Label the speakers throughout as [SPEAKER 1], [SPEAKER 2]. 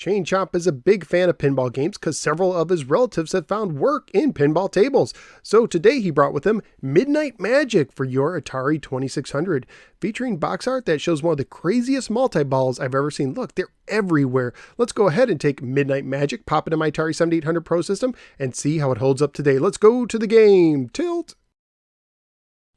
[SPEAKER 1] Chain Chomp is a big fan of pinball games because several of his relatives have found work in pinball tables. So today he brought with him Midnight Magic for your Atari 2600, featuring box art that shows one of the craziest multi-balls I've ever seen. Look, they're everywhere. Let's go ahead and take Midnight Magic, pop it in my Atari 7800 Pro system, and see how it holds up today. Let's go to the game. Tilt!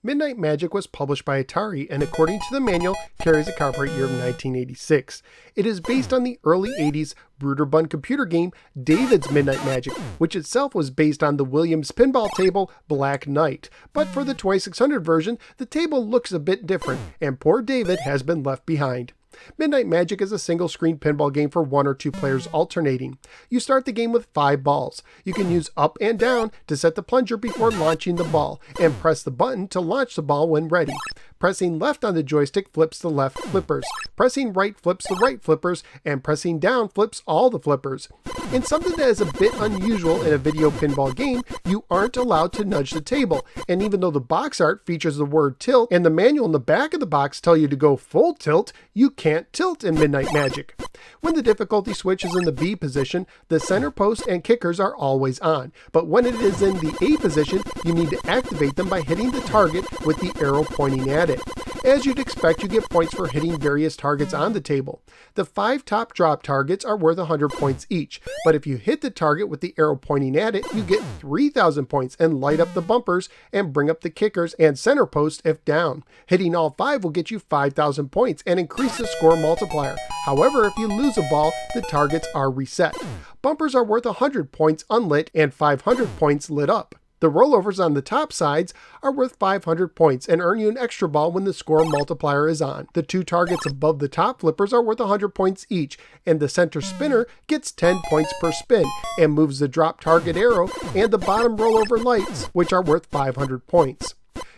[SPEAKER 1] Midnight Magic was published by Atari and, according to the manual, carries a copyright year of 1986. It is based on the early 80s Broederbund computer game David's Midnight Magic, which itself was based on the Williams pinball table Black Knight. But for the 2600 version, the table looks a bit different, and poor David has been left behind. Midnight Magic is a single-screen pinball game for 1 or 2 players alternating. You start the game with 5 balls. You can use up and down to set the plunger before launching the ball, and press the button to launch the ball when ready. Pressing left on the joystick flips the left flippers. Pressing right flips the right flippers, and pressing down flips all the flippers. In something that is a bit unusual in a video pinball game, you aren't allowed to nudge the table, and even though the box art features the word tilt and the manual in the back of the box tell you to go full tilt, you can't tilt in Midnight Magic. When the difficulty switch is in the B position, the center post and kickers are always on, but when it is in the A position, you need to activate them by hitting the target with the arrow pointing at it. As you'd expect, you get points for hitting various targets on the table. The 5 top drop targets are worth 100 points each, but if you hit the target with the arrow pointing at it, you get 3,000 points and light up the bumpers and bring up the kickers and center post if down. Hitting all 5 will get you 5,000 points and increase the score multiplier. However, if you lose a ball, the targets are reset. Bumpers are worth 100 points unlit and 500 points lit up. The rollovers on the top sides are worth 500 points and earn you an extra ball when the score multiplier is on. The 2 targets above the top flippers are worth 100 points each, and the center spinner gets 10 points per spin and moves the drop target arrow and the bottom rollover lights, which are worth 500 points.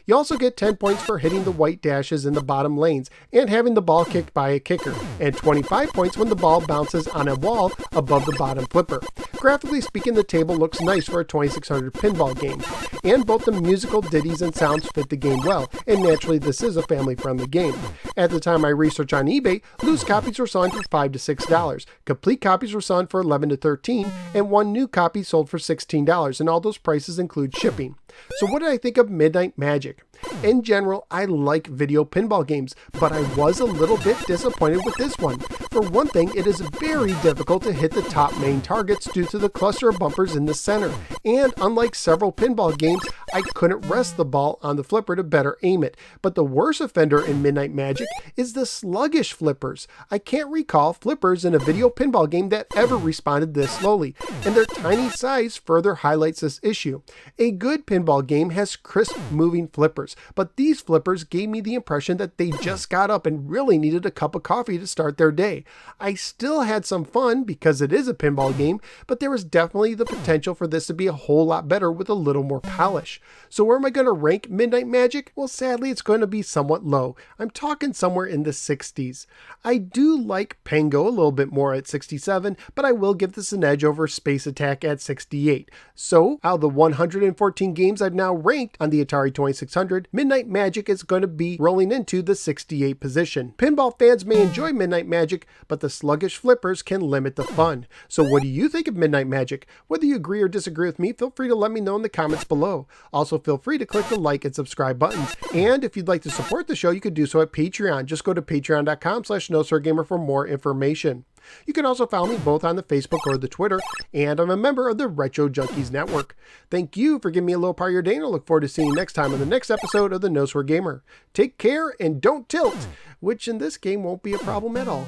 [SPEAKER 1] You also get 10 points for hitting the white dashes in the bottom lanes and having the ball kicked by a kicker, and 25 points when the ball bounces on a wall above the bottom flipper. Graphically speaking, the table looks nice for a 2600 pinball game, and both the musical ditties and sounds fit the game well, and naturally this is a family-friendly game. At the time I researched on eBay, loose copies were selling for $5 to $6, complete copies were selling for $11 to $13, and one new copy sold for $16, and all those prices include shipping. So what did I think of Midnight Magic? In general, I like video pinball games, but I was a little bit disappointed with this one. For one thing, it is very difficult to hit the top main targets due to the cluster of bumpers in the center, and unlike several pinball games, I couldn't rest the ball on the flipper to better aim it. But the worst offender in Midnight Magic is the sluggish flippers. I can't recall flippers in a video pinball game that ever responded this slowly, and their tiny size further highlights this issue. A good pinball game has crisp moving flippers, but these flippers gave me the impression that they just got up and really needed a cup of coffee to start their day. I still had some fun because it is a pinball game, but there was definitely the potential for this to be a whole lot better with a little more polish. So where am I going to rank Midnight Magic? Well, sadly, it's going to be somewhat low. I'm talking somewhere in the 60s. I do like Pengo a little bit more at 67, but I will give this an edge over Space Attack at 68. So, out of the 114 games I've now ranked on the Atari 2600, Midnight Magic is going to be rolling into the 68 position. Pinball fans may enjoy Midnight Magic, but the sluggish flippers can limit the fun. So what do you think of Midnight Magic? Whether you agree or disagree with me, feel free to let me know in the comments below. Also, feel free to click the like and subscribe buttons. And if you'd like to support the show, you could do so at Patreon. Just go to patreon.com/NoSirGamer for more information. You can also follow me both on the Facebook or the Twitter, and I'm a member of the Retro Junkies Network. Thank you for giving me a little part of your day, and I look forward to seeing you next time on the next episode of the No Swear Gamer. Take care and don't tilt, which in this game won't be a problem at all.